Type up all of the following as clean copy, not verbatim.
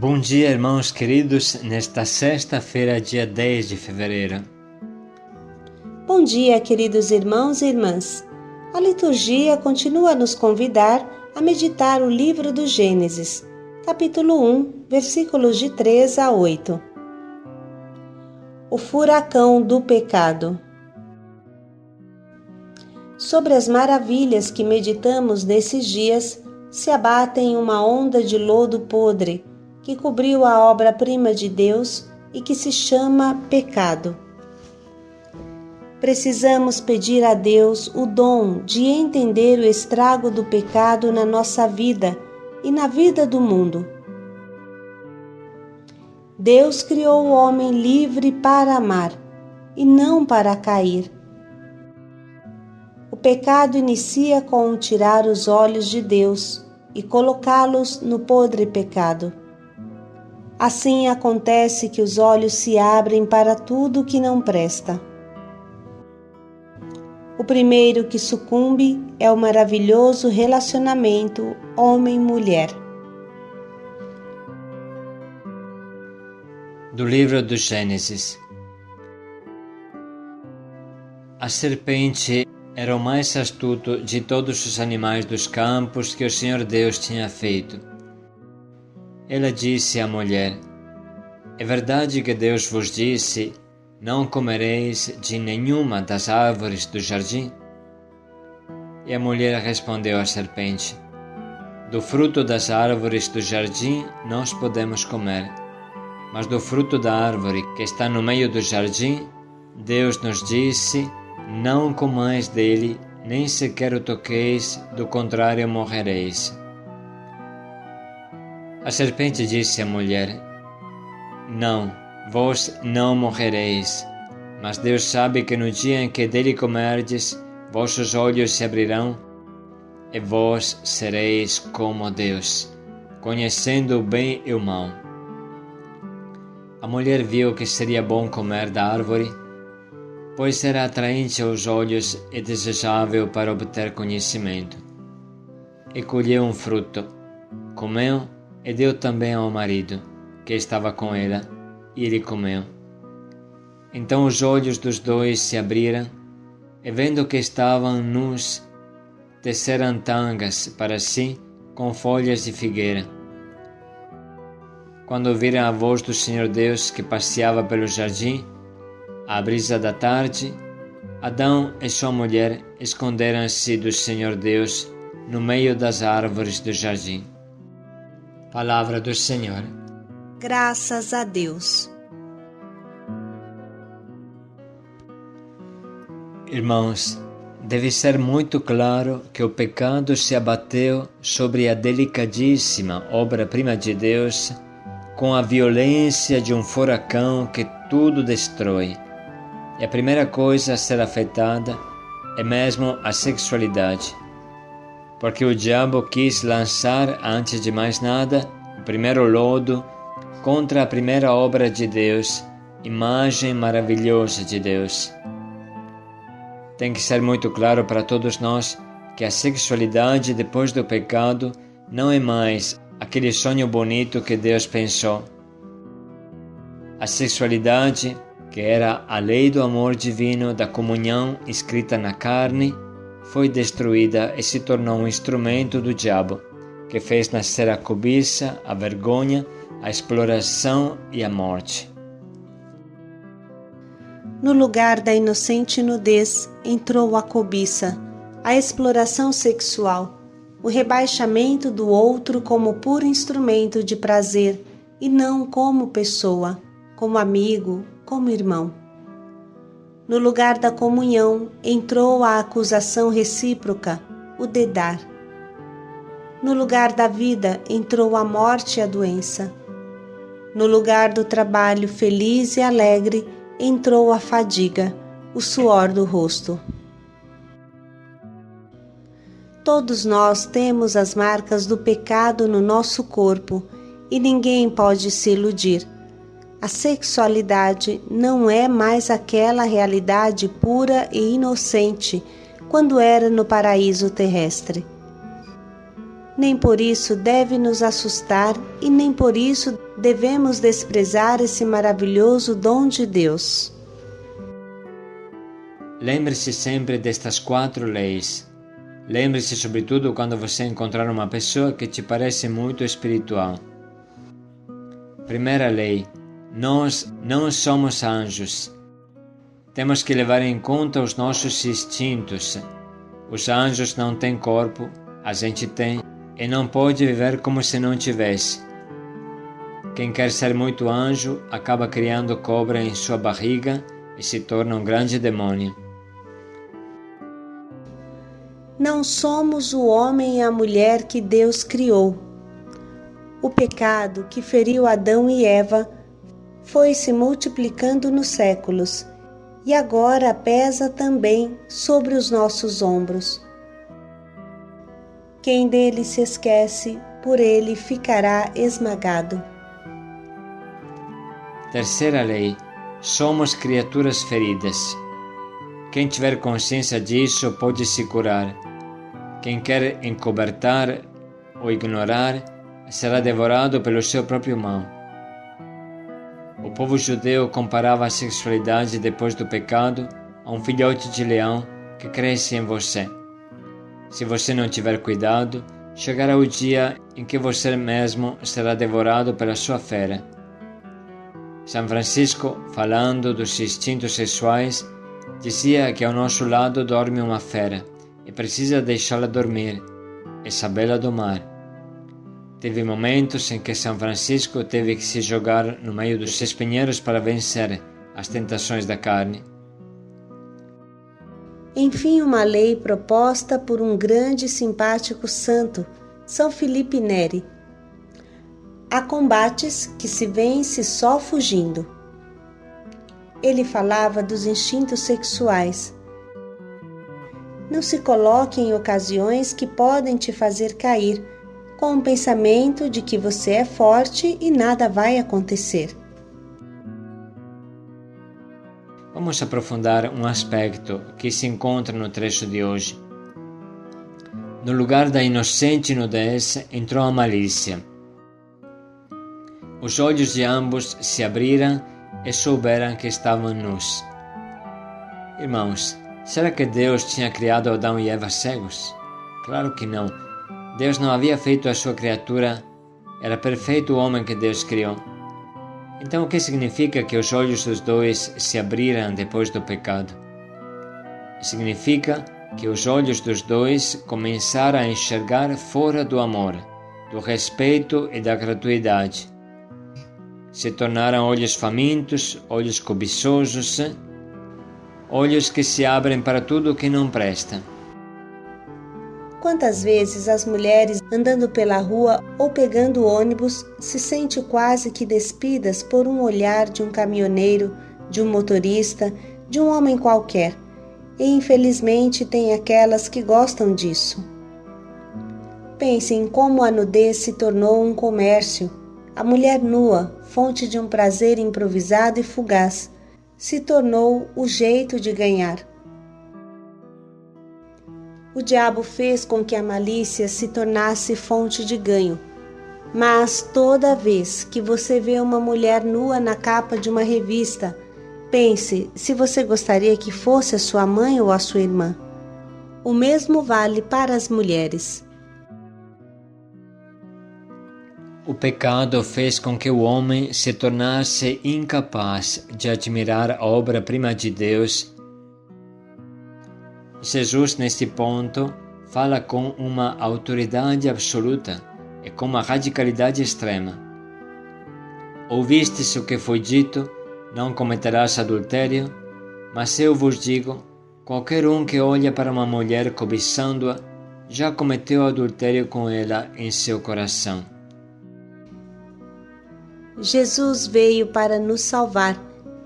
Bom dia, irmãos queridos, nesta sexta-feira, dia 10 de fevereiro. Bom dia, queridos irmãos e irmãs. A liturgia continua a nos convidar a meditar o livro do Gênesis, capítulo 1, versículos de 3 a 8. O furacão do pecado. Sobre as maravilhas que meditamos nesses dias, se abatem uma onda de lodo podre que cobriu a obra-prima de Deus e que se chama pecado. Precisamos pedir a Deus o dom de entender o estrago do pecado na nossa vida e na vida do mundo. Deus criou o homem livre para amar e não para cair. O pecado inicia com tirar os olhos de Deus e colocá-los no podre pecado. Assim acontece que os olhos se abrem para tudo que não presta. O primeiro que sucumbe é o maravilhoso relacionamento homem-mulher. Do livro do Gênesis. A serpente era o mais astuto de todos os animais dos campos que o Senhor Deus tinha feito. Ela disse à mulher: É verdade que Deus vos disse: Não comereis de nenhuma das árvores do jardim? E a mulher respondeu à serpente: Do fruto das árvores do jardim nós podemos comer, mas do fruto da árvore que está no meio do jardim, Deus nos disse: Não comais dele, nem sequer o toqueis, do contrário morrereis. A serpente disse à mulher: Não, vós não morrereis, mas Deus sabe que no dia em que dele comerdes, vossos olhos se abrirão, e vós sereis como Deus, conhecendo o bem e o mal. A mulher viu que seria bom comer da árvore, pois era atraente aos olhos e desejável para obter conhecimento. E colheu um fruto, comeu e deu também ao marido, que estava com ela, e ele comeu. Então os olhos dos dois se abriram, e vendo que estavam nus, teceram tangas para si com folhas de figueira. Quando ouviram a voz do Senhor Deus que passeava pelo jardim, à brisa da tarde, Adão e sua mulher esconderam-se do Senhor Deus no meio das árvores do jardim. Palavra do Senhor. Graças a Deus. Irmãos, deve ser muito claro que o pecado se abateu sobre a delicadíssima obra-prima de Deus com a violência de um furacão que tudo destrói. E a primeira coisa a ser afetada é mesmo a sexualidade, porque o diabo quis lançar, antes de mais nada, o primeiro lodo contra a primeira obra de Deus, imagem maravilhosa de Deus. Tem que ser muito claro para todos nós que a sexualidade depois do pecado não é mais aquele sonho bonito que Deus pensou. A sexualidade, que era a lei do amor divino, da comunhão escrita na carne, foi destruída e se tornou um instrumento do diabo, que fez nascer a cobiça, a vergonha, a exploração e a morte. No lugar da inocente nudez entrou a cobiça, a exploração sexual, o rebaixamento do outro como puro instrumento de prazer e não como pessoa, como amigo, como irmão. No lugar da comunhão entrou a acusação recíproca, o dedar. No lugar da vida entrou a morte e a doença. No lugar do trabalho feliz e alegre entrou a fadiga, o suor do rosto. Todos nós temos as marcas do pecado no nosso corpo e ninguém pode se iludir. A sexualidade não é mais aquela realidade pura e inocente quando era no paraíso terrestre. Nem por isso deve nos assustar e nem por isso devemos desprezar esse maravilhoso dom de Deus. Lembre-se sempre destas 4 leis. Lembre-se sobretudo quando você encontrar uma pessoa que te parece muito espiritual. Primeira lei: nós não somos anjos. Temos que levar em conta os nossos instintos. Os anjos não têm corpo, a gente tem, e não pode viver como se não tivesse. Quem quer ser muito anjo acaba criando cobra em sua barriga e se torna um grande demônio. Não somos o homem e a mulher que Deus criou. O pecado que feriu Adão e Eva foi se multiplicando nos séculos e agora pesa também sobre os nossos ombros. Quem dele se esquece, por ele ficará esmagado. Terceira lei: somos criaturas feridas. Quem tiver consciência disso pode se curar. Quem quer encobertar ou ignorar será devorado pelo seu próprio mal. O povo judeu comparava a sexualidade depois do pecado a um filhote de leão que cresce em você. Se você não tiver cuidado, chegará o dia em que você mesmo será devorado pela sua fera. São Francisco, falando dos instintos sexuais, dizia que ao nosso lado dorme uma fera e precisa deixá-la dormir e sabê-la domar. Teve momentos em que São Francisco teve que se jogar no meio dos espinheiros para vencer as tentações da carne. Enfim, uma lei proposta por um grande e simpático santo, São Filipe Neri. Há combates que se vence só fugindo. Ele falava dos instintos sexuais. Não se coloque em ocasiões que podem te fazer cair, com o pensamento de que você é forte e nada vai acontecer. Vamos aprofundar um aspecto que se encontra no trecho de hoje. No lugar da inocente nudez entrou a malícia. Os olhos de ambos se abriram e souberam que estavam nus. Irmãos, será que Deus tinha criado Adão e Eva cegos? Claro que não. Deus não havia feito a sua criatura, era perfeito o homem que Deus criou. Então o que significa que os olhos dos dois se abriram depois do pecado? Significa que os olhos dos dois começaram a enxergar fora do amor, do respeito e da gratuidade. Se tornaram olhos famintos, olhos cobiçosos, olhos que se abrem para tudo o que não presta. Quantas vezes as mulheres, andando pela rua ou pegando ônibus, se sentem quase que despidas por um olhar de um caminhoneiro, de um motorista, de um homem qualquer, e infelizmente tem aquelas que gostam disso. Pensem como a nudez se tornou um comércio. A mulher nua, fonte de um prazer improvisado e fugaz, se tornou o jeito de ganhar. O diabo fez com que a malícia se tornasse fonte de ganho. Mas toda vez que você vê uma mulher nua na capa de uma revista, pense se você gostaria que fosse a sua mãe ou a sua irmã. O mesmo vale para as mulheres. O pecado fez com que o homem se tornasse incapaz de admirar a obra-prima de Deus. Jesus, neste ponto, fala com uma autoridade absoluta e com uma radicalidade extrema. Ouvistes o que foi dito, não cometerás adultério, mas eu vos digo, qualquer um que olha para uma mulher cobiçando-a, já cometeu adultério com ela em seu coração. Jesus veio para nos salvar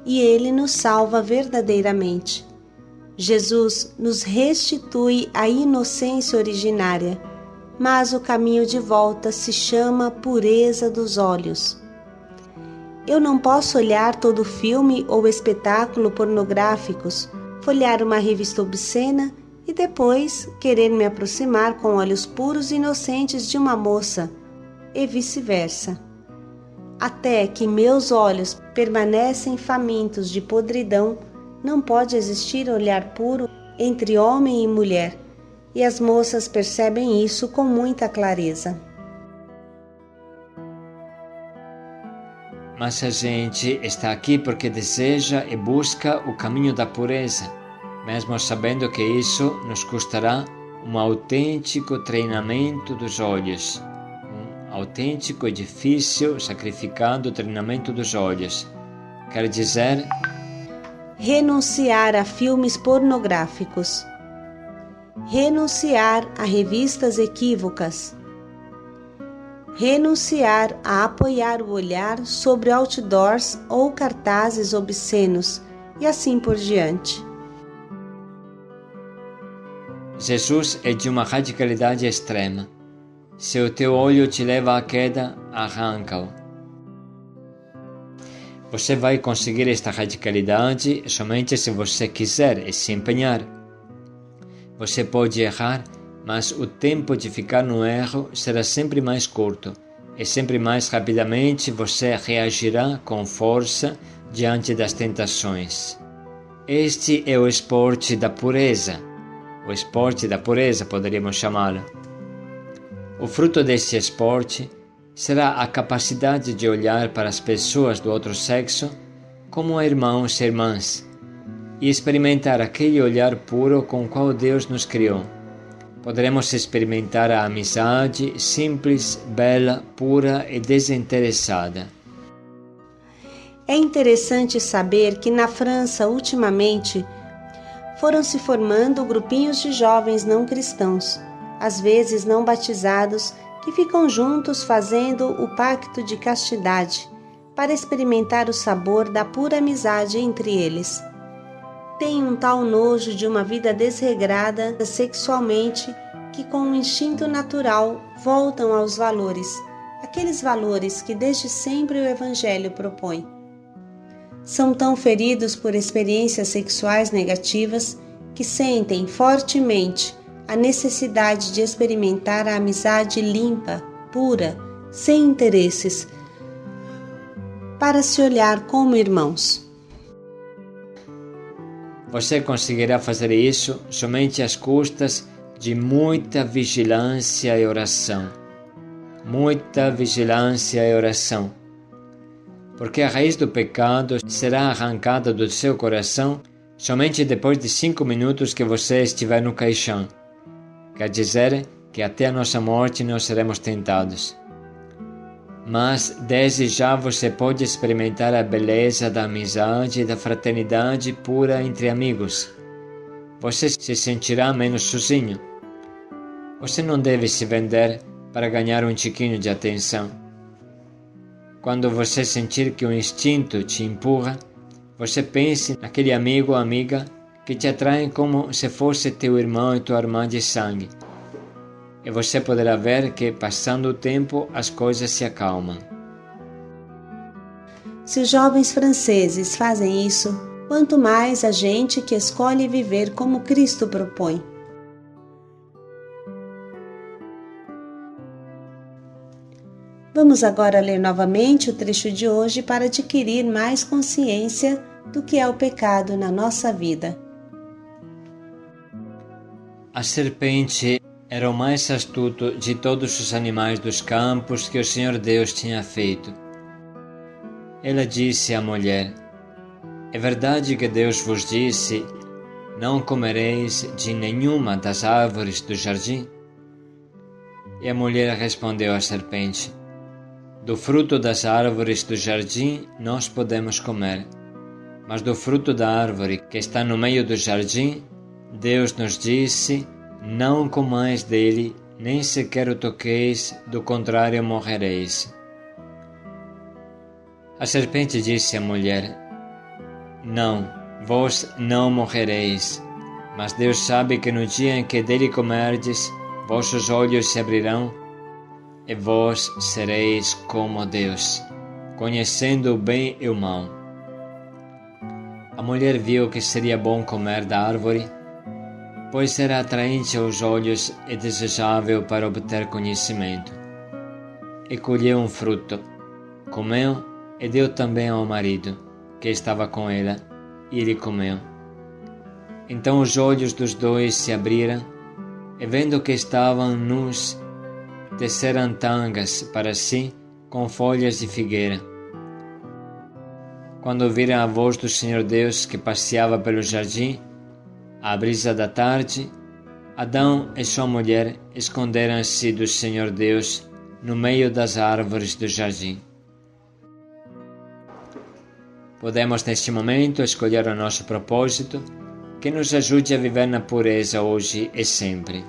e Ele nos salva verdadeiramente. Jesus nos restitui a inocência originária, mas o caminho de volta se chama pureza dos olhos. Eu não posso olhar todo filme ou espetáculo pornográficos, folhear uma revista obscena e e depois querer me aproximar com olhos puros e inocentes de uma moça, e vice-versa. Até que meus olhos permanecem famintos de podridão, não pode existir olhar puro entre homem e mulher, e as moças percebem isso com muita clareza. Mas a gente está aqui porque deseja e busca o caminho da pureza, mesmo sabendo que isso nos custará um autêntico treinamento dos olhos, um autêntico e difícil, sacrificado treinamento dos olhos. Quer dizer, renunciar a filmes pornográficos, renunciar a revistas equívocas, renunciar a apoiar o olhar sobre outdoors ou cartazes obscenos e assim por diante. Jesus é de uma radicalidade extrema. Se o teu olho te leva à queda, arranca-o. Você vai conseguir esta radicalidade somente se você quiser e se empenhar. Você pode errar, mas o tempo de ficar no erro será sempre mais curto e sempre mais rapidamente você reagirá com força diante das tentações. Este é o esporte da pureza. O esporte da pureza, poderíamos chamá-lo. O fruto desse esporte será a capacidade de olhar para as pessoas do outro sexo como irmãos e irmãs e experimentar aquele olhar puro com o qual Deus nos criou. Poderemos experimentar a amizade simples, bela, pura e desinteressada. É interessante saber que na França, ultimamente, foram se formando grupinhos de jovens não cristãos, às vezes não batizados, que ficam juntos fazendo o pacto de castidade, para experimentar o sabor da pura amizade entre eles. Tem um tal nojo de uma vida desregrada sexualmente que com um instinto natural voltam aos valores, aqueles valores que desde sempre o Evangelho propõe. São tão feridos por experiências sexuais negativas que sentem fortemente a necessidade de experimentar a amizade limpa, pura, sem interesses, para se olhar como irmãos. Você conseguirá fazer isso somente às custas de muita vigilância e oração. Muita vigilância e oração. Porque a raiz do pecado será arrancada do seu coração somente depois de 5 minutos que você estiver no caixão. Quer dizer que até a nossa morte não seremos tentados. Mas desde já você pode experimentar a beleza da amizade e da fraternidade pura entre amigos. Você se sentirá menos sozinho. Você não deve se vender para ganhar um tiquinho de atenção. Quando você sentir que o instinto te empurra, você pense naquele amigo ou amiga que te atraem como se fosse teu irmão e tua irmã de sangue. E você poderá ver que, passando o tempo, as coisas se acalmam. Se os jovens franceses fazem isso, quanto mais a gente que escolhe viver como Cristo propõe. Vamos agora ler novamente o trecho de hoje para adquirir mais consciência do que é o pecado na nossa vida. A serpente era o mais astuto de todos os animais dos campos que o Senhor Deus tinha feito. Ela disse à mulher: é verdade que Deus vos disse, não comereis de nenhuma das árvores do jardim? E a mulher respondeu à serpente: do fruto das árvores do jardim nós podemos comer, mas do fruto da árvore que está no meio do jardim, Deus nos disse: não comais dele, nem sequer o toqueis, do contrário morrereis. A serpente disse à mulher: não, vós não morrereis, mas Deus sabe que no dia em que dele comerdes, vossos olhos se abrirão, e vós sereis como Deus, conhecendo o bem e o mal. A mulher viu que seria bom comer da árvore pois era atraente aos olhos e desejável para obter conhecimento. E colheu um fruto, comeu e deu também ao marido, que estava com ela, e ele comeu. Então os olhos dos dois se abriram, e vendo que estavam nus, teceram tangas para si com folhas de figueira. Quando ouviram a voz do Senhor Deus que passeava pelo jardim, à brisa da tarde, Adão e sua mulher esconderam-se do Senhor Deus no meio das árvores do jardim. Podemos neste momento escolher o nosso propósito, que nos ajude a viver na pureza hoje e sempre.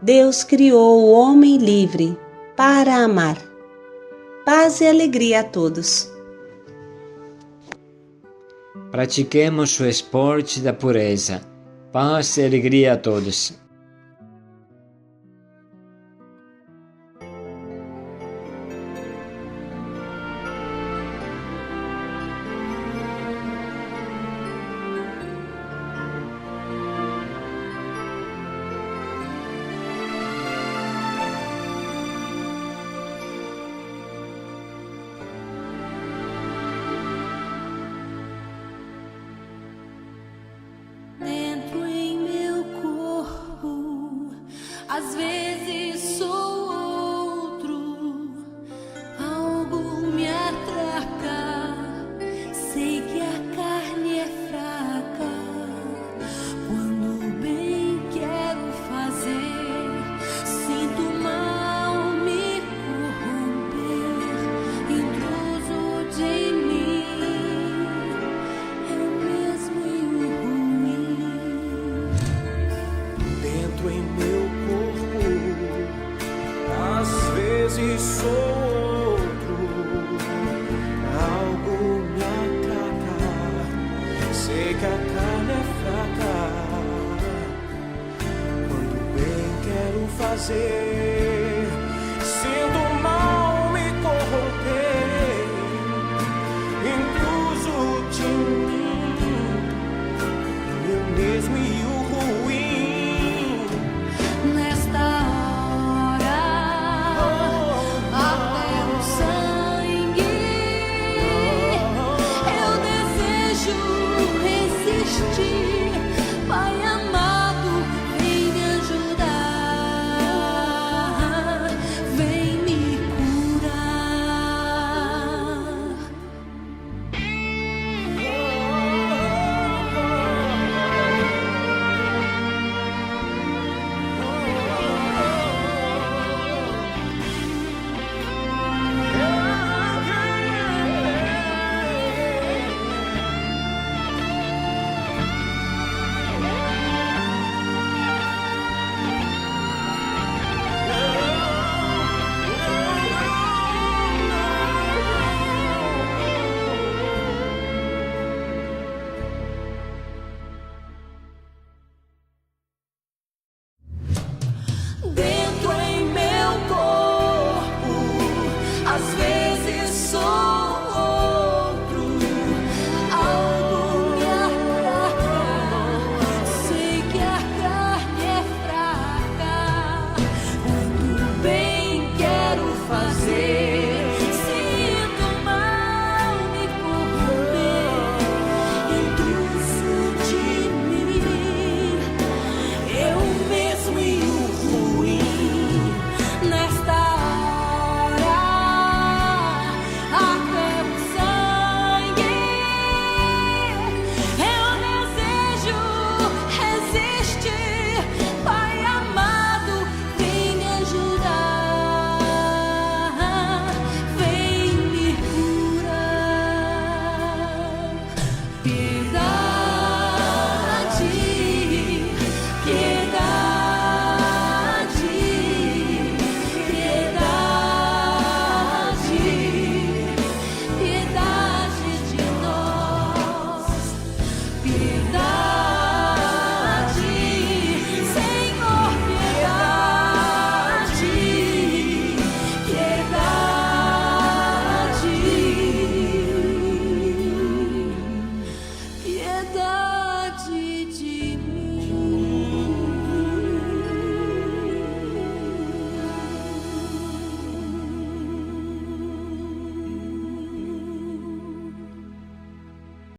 Deus criou o homem livre para amar. Paz e alegria a todos. Pratiquemos o esporte da pureza. Paz e alegria a todos. Às vezes sou outro, algo me atraca, sei que a carne é fraca. Quando bem quero fazer, sinto mal me corromper, intruso de mim, eu mesmo e o ruim. Dentro em meu às vezes sou outro, algo me atraca, sei que a carne é fraca. Quando bem quero fazer, sinto mal me corromper, intruso de mim, eu mesmo e o ruim. Pai amado, vem me ajudar. vontade de